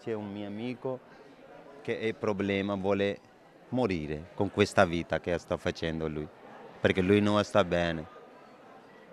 c'è un mio amico che ha problema, vuole morire con questa vita che sta facendo lui, perché lui non sta bene.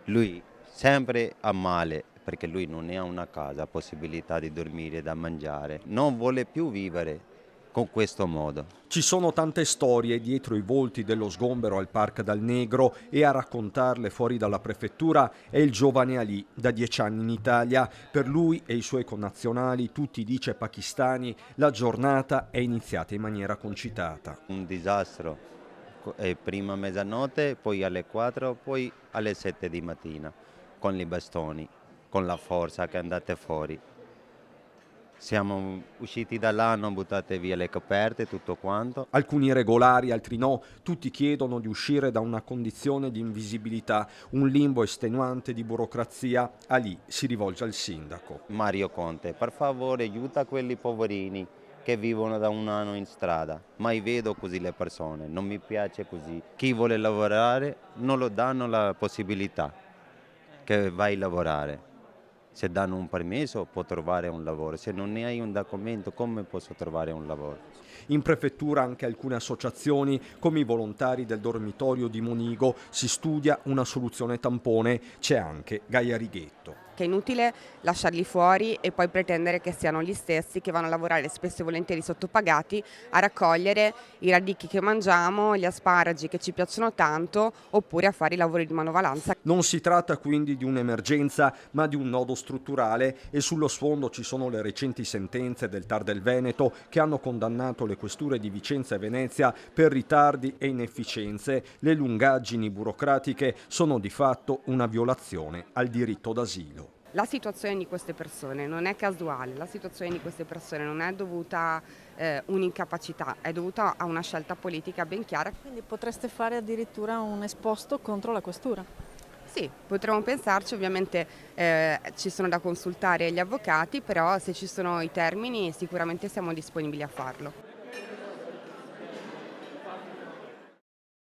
Lui sempre ha male, perché lui non ha una casa, possibilità di dormire, da mangiare. Non vuole più vivere con questo modo. Ci sono tante storie dietro i volti dello sgombero al Parc dal Negro e a raccontarle fuori dalla prefettura è il giovane Ali, da 10 anni in Italia. Per lui e i suoi connazionali, tutti dice pakistani, la giornata è iniziata in maniera concitata. Un disastro. Prima a mezzanotte, poi alle 4, poi alle 7 di mattina, con i bastoni, con la forza che andate fuori. Siamo usciti da là, hanno buttate via le coperte, tutto quanto. Alcuni regolari, altri no, tutti chiedono di uscire da una condizione di invisibilità, un limbo estenuante di burocrazia. Ali si rivolge al sindaco. Mario Conte, per favore aiuta quelli poverini che vivono da un anno in strada. Mai vedo così le persone, non mi piace così. Chi vuole lavorare non lo danno la possibilità che vai a lavorare. Se danno un permesso può trovare un lavoro, se non ne hai un documento come posso trovare un lavoro? In prefettura anche alcune associazioni, come i volontari del dormitorio di Monigo, si studia una soluzione tampone. C'è anche Gaia Righetto. Che è inutile lasciarli fuori e poi pretendere che siano gli stessi che vanno a lavorare spesso e volentieri sottopagati a raccogliere i radicchi che mangiamo, gli asparagi che ci piacciono tanto, oppure a fare i lavori di manovalanza. Non si tratta quindi di un'emergenza, ma di un nodo strutturale, e sullo sfondo ci sono le recenti sentenze del TAR del Veneto che hanno condannato le questure di Vicenza e Venezia per ritardi e inefficienze. Le lungaggini burocratiche sono di fatto una violazione al diritto d'asilo. La situazione di queste persone non è casuale, la situazione di queste persone non è dovuta a un'incapacità, è dovuta a una scelta politica ben chiara. Quindi potreste fare addirittura un esposto contro la questura? Sì, potremmo pensarci, ovviamente ci sono da consultare gli avvocati, però se ci sono i termini sicuramente siamo disponibili a farlo.